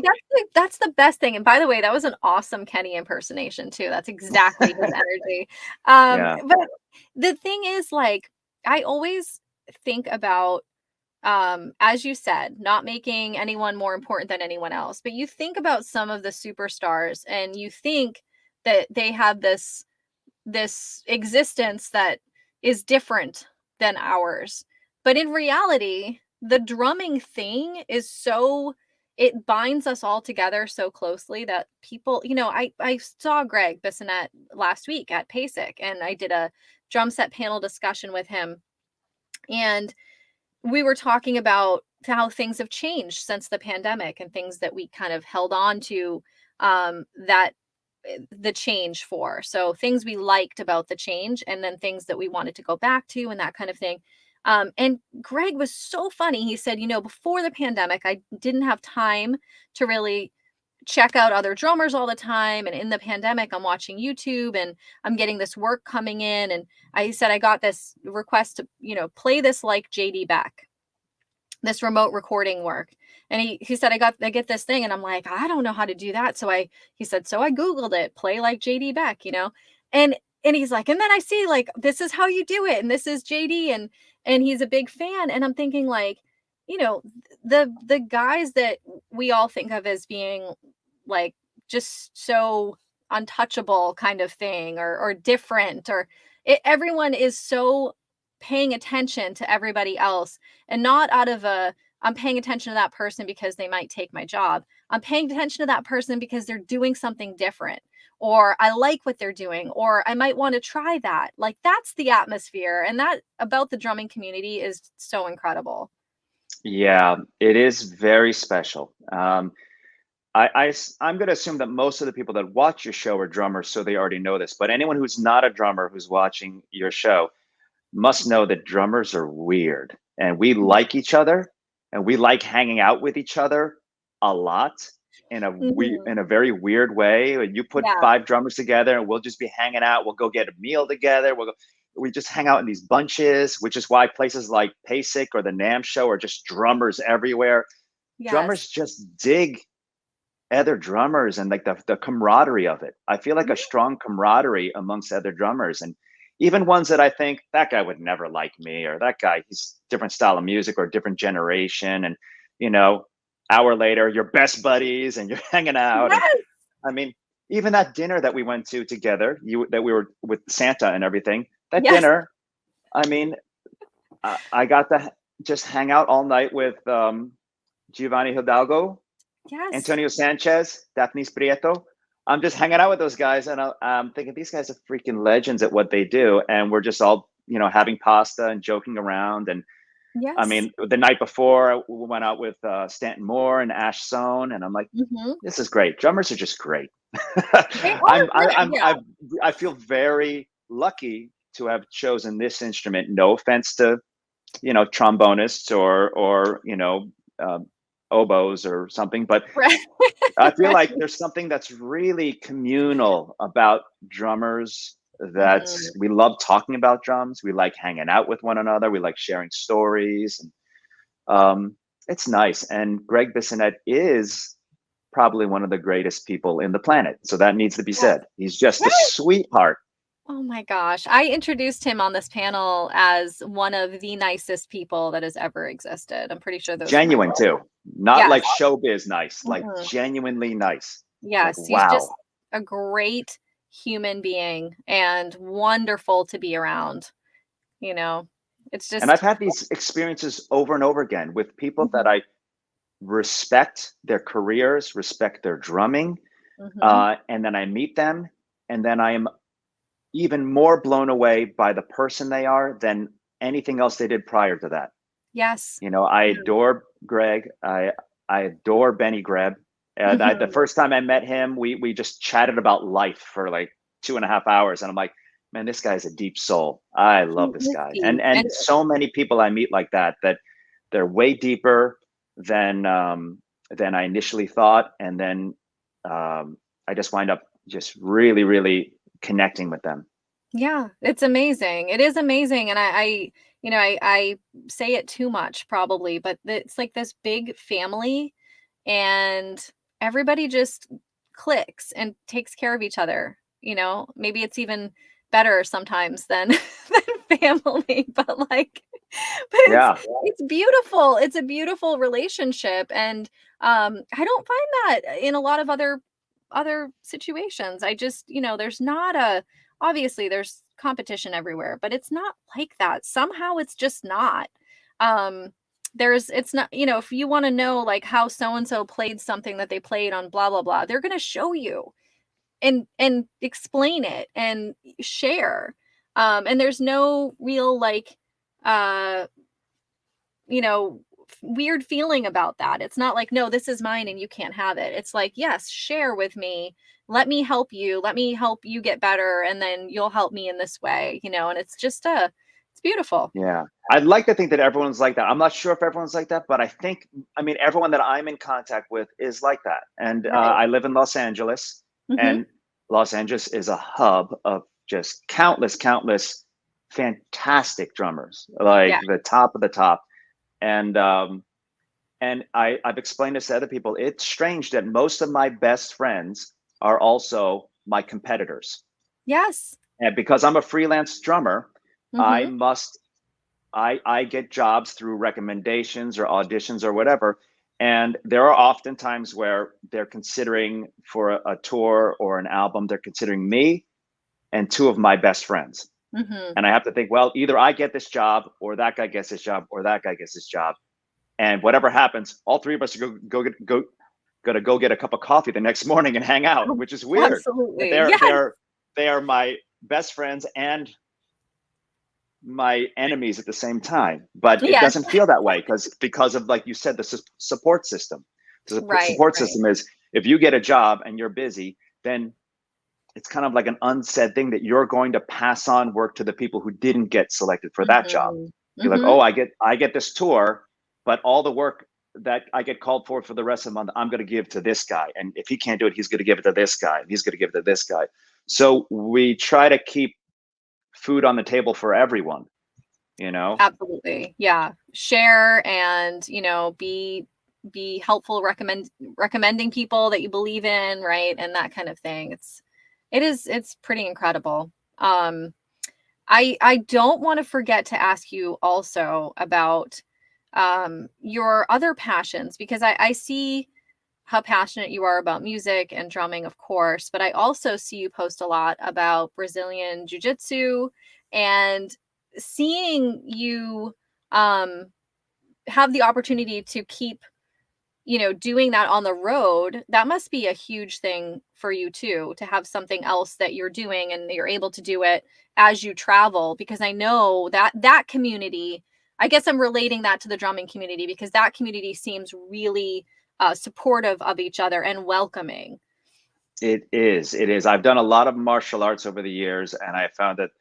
that's the best thing. And by the way, that was an awesome Kenny impersonation too. That's exactly his energy. Yeah. But the thing is, like, I always think about, as you said, not making anyone more important than anyone else. But you think about some of the superstars and you think that they have this existence that is different than ours. But in reality, the drumming thing is so, it binds us all together so closely that people, you know, I saw Greg Bissonette last week at PASIC and I did a drum set panel discussion with him. And we were talking about how things have changed since the pandemic and things that we kind of held on to, that the change for. So things we liked about the change and then things that we wanted to go back to and that kind of thing. And Greg was so funny. He said, you know, before the pandemic, I didn't have time to really check out other drummers all the time. And in the pandemic, I'm watching YouTube and I'm getting this work coming in. And I said, I got this request to, you know, play this like JD Beck, this remote recording work. And he said, I get this thing. And I'm like, I don't know how to do that. So he said, so I Googled it, play like JD Beck, you know? And he's like, and then I see like, this is how you do it. And this is JD. And he's a big fan. And I'm thinking like, you know, the guys that we all think of as being like, just so untouchable kind of thing or different everyone is so paying attention to everybody else and not out of I'm paying attention to that person because they might take my job. I'm paying attention to that person because they're doing something different or I like what they're doing or I might want to try that. Like that's the atmosphere and that about the drumming community is so incredible. Yeah, it is very special. I'm going to assume that most of the people that watch your show are drummers, so they already know this. But anyone who's not a drummer who's watching your show must know that drummers are weird and we like each other and we like hanging out with each other a lot in a very weird way. You put 5 drummers together and we'll just be hanging out. We'll go get a meal together. We just hang out in these bunches, which is why places like PASIC or the NAMM show are just drummers everywhere. Yes. Drummers just dig other drummers and like the camaraderie of it. I feel like a strong camaraderie amongst other drummers, and even ones that I think that guy would never like me, or that guy, he's different style of music or different generation. And, you know, hour later, you're best buddies and you're hanging out. Yes. And, I mean, even that dinner that we went to together, that we were with Santa and everything, that dinner, I mean, I got to just hang out all night with Giovanni Hidalgo, Antonio Sanchez, Daphne Prieto. I'm just hanging out with those guys and I'm thinking these guys are freaking legends at what they do. And we're just all, you know, having pasta and joking around. And I mean, the night before we went out with Stanton Moore and Ash Sohn. And I'm like, this is great. Drummers are just great. I feel very lucky to have chosen this instrument. No offense to, you know, trombonists or you know, oboes or something, but I feel like there's something that's really communal about drummers, that we love talking about drums. We like hanging out with one another. We like sharing stories. And it's nice. And Greg Bissonette is probably one of the greatest people in the planet. So that needs to be said. He's just a sweetheart. Oh my gosh. I introduced him on this panel as one of the nicest people that has ever existed. I'm pretty sure those genuine too. Not like showbiz nice, like genuinely nice. Yes, like, wow. He's just a great human being and wonderful to be around. You know, it's just. And I've had these experiences over and over again with people that I respect their careers, respect their drumming, and then I meet them, and then I am even more blown away by the person they are than anything else they did prior to that. Yes. You know, I adore Greg. I adore Benny Greb. The first time I met him, we just chatted about life for like 2.5 hours, and I'm like, man, this guy's a deep soul. I love this guy, and so many people I meet like that they're way deeper than I initially thought, and then I just wind up just really, really connecting with them. Yeah, it's amazing. It is amazing. And I say it too much probably, but it's like this big family and everybody just clicks and takes care of each other. Maybe it's even better sometimes than than family, but Yeah. it's beautiful. It's a beautiful relationship. And I don't find that in a lot of other situations. I just, there's not a obviously there's competition everywhere, but it's not like that. Somehow it's just not. Um it's not, if you want to know like how so and so played something that they played on blah blah blah, they're going to show you and explain it and share. And there's no real like uh weird feeling about that. It's not like, no, this is mine and you can't have it. It's like, yes, share with me. Let me help you. Let me help you get better. And then you'll help me in this way, and it's just it's beautiful. Yeah. I'd like to think that everyone's like that. I'm not sure if everyone's like that, but I mean, everyone that I'm in contact with is like that. And Right. I live in Los Angeles, and Los Angeles is a hub of just countless fantastic drummers, like the top of the top. And I've explained this to other people. It's strange that most of my best friends are also my competitors. Yes. And because I'm a freelance drummer, I Mm-hmm. I get jobs through recommendations or auditions or whatever. And there are often times where they're considering for a tour or an album, they're considering me and two of my best friends. Mm-hmm. And I have to think, well, either I get this job or that guy gets this job or that guy gets this job. And whatever happens, all three of us are gonna go get a cup of coffee the next morning and hang out, which is weird. Absolutely. They're Yes. they are my best friends and my enemies at the same time, but it Yes. doesn't feel that way because of, like you said, the support system. The Right. support system is, if you get a job and you're busy, then it's kind of like an unsaid thing that you're going to pass on work to the people who didn't get selected for that job. Mm-hmm. You're like, Mm-hmm. oh, I get this tour, but all the work that I get called for the rest of the month, I'm going to give to this guy, and if he can't do it, he's going to give it to this guy, and he's going to give it to this guy. So we try to keep food on the table for everyone. Absolutely. Yeah. Share and, be helpful, recommending people that you believe in, right? And that kind of thing. It's pretty incredible. I don't want to forget to ask you also about your other passions, because I see how passionate you are about music and drumming, of course, but I also see you post a lot about Brazilian Jiu Jitsu, and seeing you have the opportunity to keep, doing that on the road. That must be a huge thing for you too, to have something else that you're doing and you're able to do it as you travel, because I know that community, I guess I'm relating that to the drumming community, because that community seems really supportive of each other and welcoming. It is. I've done a lot of martial arts over the years, and I found that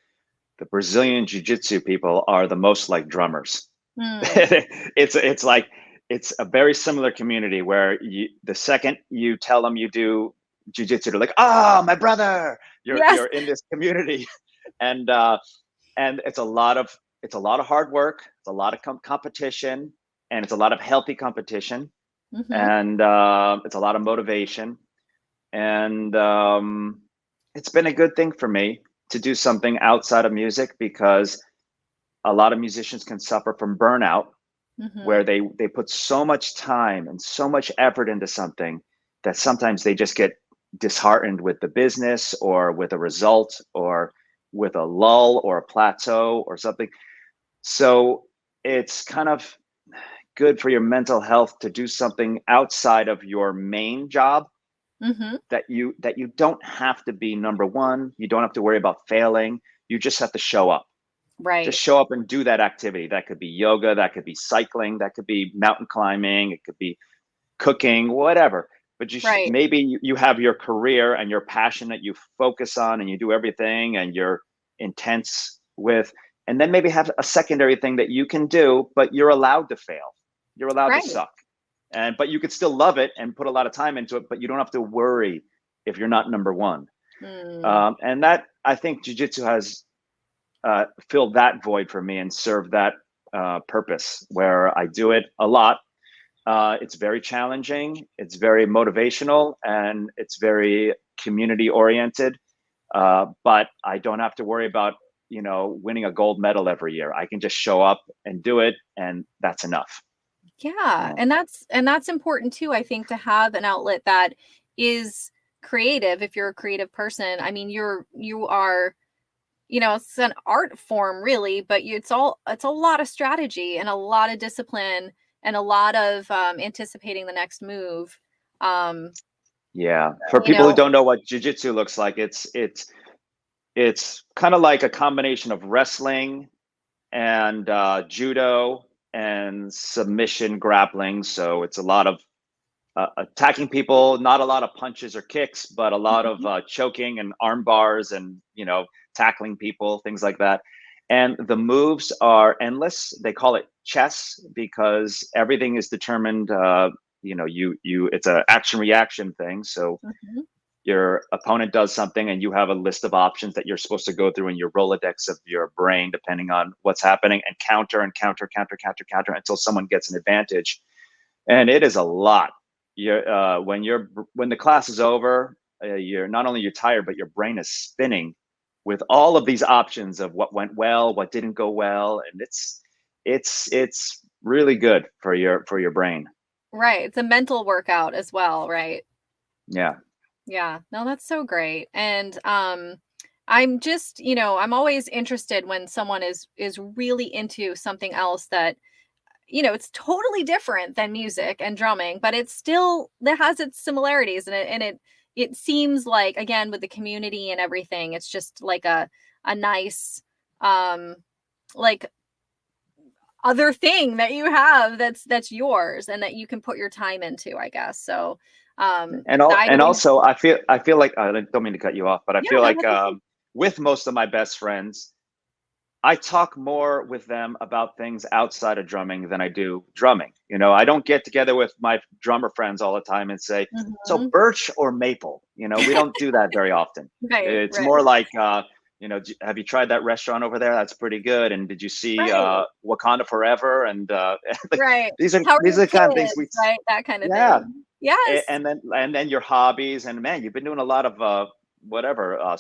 the Brazilian Jiu-Jitsu people are the most like drummers. It's like, it's a very similar community where the second you tell them you do Jiu-Jitsu, they're like, "Ah, my brother, Yes. you're in this community," and it's a lot of hard work, it's a lot of competition, and it's a lot of healthy competition, and it's a lot of motivation, and it's been a good thing for me to do something outside of music, because a lot of musicians can suffer from burnout, where they put so much time and so much effort into something that sometimes they just get disheartened with the business or with a result or with a lull or a plateau or something. So it's kind of good for your mental health to do something outside of your main job, that you don't have to be number one. You don't have to worry about failing. You just have to show up. Right. Just show up and do that activity. That could be yoga, that could be cycling, that could be mountain climbing, it could be cooking, whatever. but Right. maybe you have your career and your passion that you focus on and you do everything and you're intense with, and then maybe have a secondary thing that you can do, but you're allowed to fail. You're allowed to Right. suck. But you could still love it and put a lot of time into it, but you don't have to worry if you're not number one. Mm. And that, I think jiu-jitsu has filled that void for me and served that purpose, where I do it a lot. It's very challenging, it's very motivational, and it's very community oriented. But I don't have to worry about, winning a gold medal every year. I can just show up and do it, and that's enough. Yeah, and that's important too, I think, to have an outlet that is creative. If you're a creative person, I mean, you are, it's an art form really, but it's a lot of strategy and a lot of discipline and a lot of anticipating the next move. Um, Yeah. For you people who know, don't know what jiu-jitsu looks like, it's kind of like a combination of wrestling and judo and submission grappling. So it's a lot of attacking people, not a lot of punches or kicks, but a lot of Mhm. choking and arm bars and, tackling people, things like that. And the moves are endless. They call it chess because everything is determined. It's an action reaction thing. So Mhm. your opponent does something and you have a list of options that you're supposed to go through in your Rolodex of your brain, depending on what's happening, and counter and counter, counter, counter, counter until someone gets an advantage. And it is a lot. When the class is over, you're not only you're tired, but your brain is spinning with all of these options of what went well, what didn't go well, and it's really good for your brain. Right. It's a mental workout as well, right? Yeah. Yeah. No, that's so great. And I'm just, I'm always interested when someone is really into something else that, it's totally different than music and drumming, but it's still that has its similarities, and it seems like, again, with the community and everything, it's just like a nice um like other thing that you have that's yours and that you can put your time into, I guess. So I And always also I feel like I don't mean to cut you off, but I yeah, feel no, like that's okay. with most of my best friends, I talk more with them about things outside of drumming than I do drumming. I don't get together with my drummer friends all the time and say, so Mhm. birch or maple? We don't do that very often. Right, It's right, more like, have you tried that restaurant over there? That's pretty good. And did you see right, Wakanda Forever? And like, right. these are How are these your are the kind of things kids, right? That kind of yeah. thing. Yes. And then your hobbies, and man, you've been doing a lot of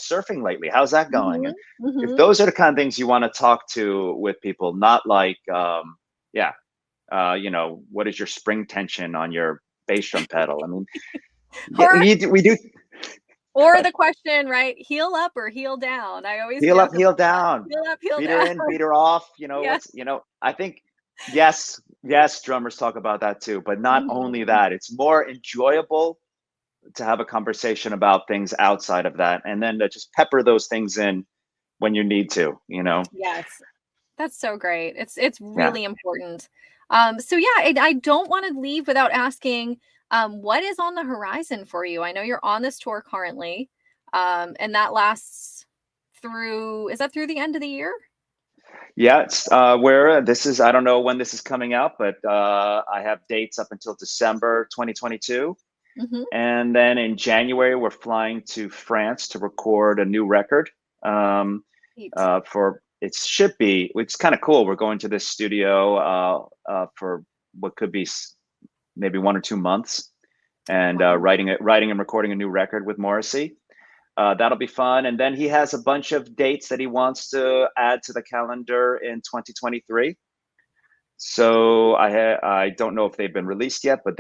surfing lately. How's that going? Mhm, And if mhm. those are the kind of things you want to talk to with people, not like yeah, what is your spring tension on your bass drum pedal? I mean, yeah, Or we do. or the question, right? Heel up or heel down? I always Heel up, joke about heel down, heel up, heel beat her down. in, beat her off. Yes. I think, yes, drummers talk about that too, but not only Mhm. that, it's more enjoyable to have a conversation about things outside of that, and then to just pepper those things in when you need to. Yes. That's so great. It's Yeah. really important. So yeah, I don't want to leave without asking, what is on the horizon for you? I know you're on this tour currently, and that lasts through, is that through the end of the year? Yeah, it's where this is. I don't know when this is coming out, but I have dates up until December 2022, Mm-hmm. and then in January we're flying to France to record a new record. Um, Great. for it should be. It's kind of cool. We're going to this studio for what could be maybe 1 or 2 months, and Wow. writing and recording a new record with Morrissey. That'll be fun. And then he has a bunch of dates that he wants to add to the calendar in 2023. So I don't know if they've been released yet, but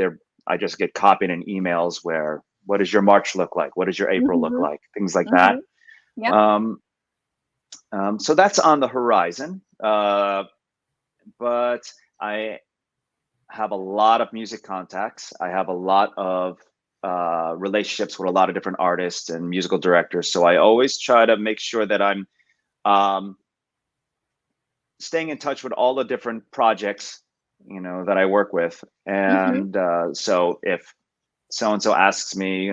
I just get copied in emails where, what does your March look like? What does your April look Mm-hmm. like? Things like that. Mm-hmm. Yep. Um, so that's on the horizon. But I have a lot of music contacts. I have a lot of relationships with a lot of different artists and musical directors. So I always try to make sure that I'm um, staying in touch with all the different projects, that I work with. Mm-hmm. And so if so-and-so asks me,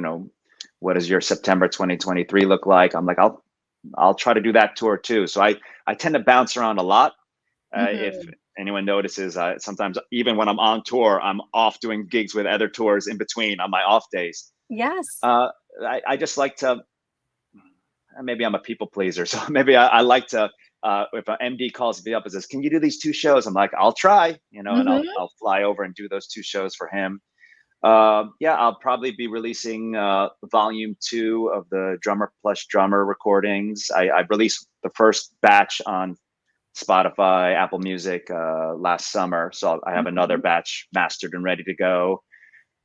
what does your September 2023 look like? I'm like, I'll try to do that tour too. So I tend to bounce around a lot. If anyone notices, sometimes even when I'm on tour, I'm off doing gigs with other tours in between on my off days. Yes. I just like to, maybe I'm a people pleaser. So maybe I like to, if an MD calls me up and says, can you do these 2 shows? I'm like, I'll try, and I'll fly over and do those 2 shows for him. I'll probably be releasing volume 2 of the Drummer Plus Drummer recordings. I released the first batch on Spotify, Apple Music last summer. So I have another batch mastered and ready to go.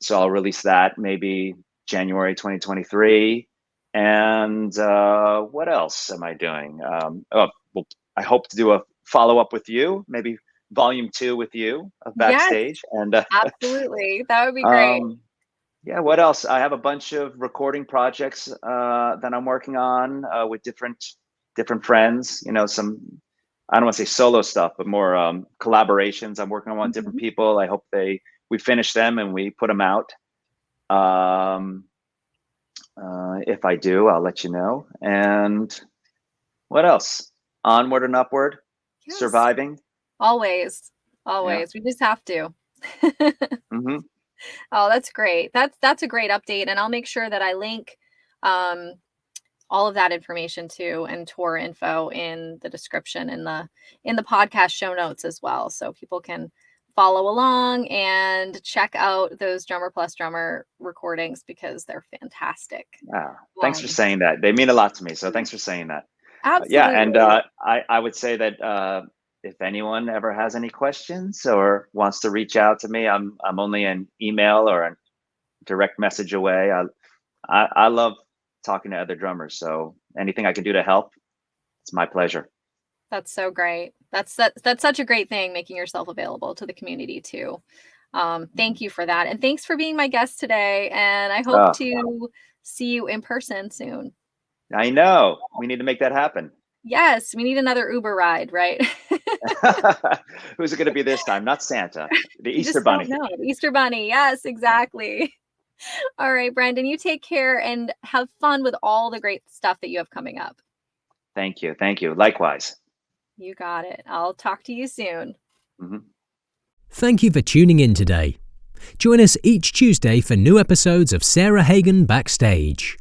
So I'll release that maybe January 2023. And what else am I doing? I hope to do a follow-up with you, maybe volume 2 with you of Backstage. Yes, and absolutely. That would be great. What else? I have a bunch of recording projects that I'm working on with different friends. Some, I don't want to say solo stuff, but more collaborations. I'm working on with different people. I hope we finish them and we put them out. If I do, I'll let you know. And what else? Onward and upward. Yes. Surviving. Always. Yeah. We just have to. Oh, that's great. That's a great update. And I'll make sure that I link all of that information too, and tour info in the description in the podcast show notes as well. So people can follow along and check out those Drummer Plus Drummer recordings because they're fantastic. Wow. Thanks for saying that. They mean a lot to me. So thanks for saying that. Absolutely. And I would say that if anyone ever has any questions or wants to reach out to me, I'm only an email or a direct message away. I love talking to other drummers. So anything I can do to help, it's my pleasure. That's so great. That's such a great thing, making yourself available to the community too. Thank you for that. And thanks for being my guest today. And I hope to see you in person soon. I know. We need to make that happen. Yes, we need another Uber ride, right? Who's it going to be this time? Not Santa. The Easter Bunny. Bunny. No, Easter Bunny. Yes, exactly. All right, Brendan, you take care and have fun with all the great stuff that you have coming up. Thank you. Likewise. You got it. I'll talk to you soon. Thank you for tuning in today. Join us each Tuesday for new episodes of Sarah Hagan Backstage.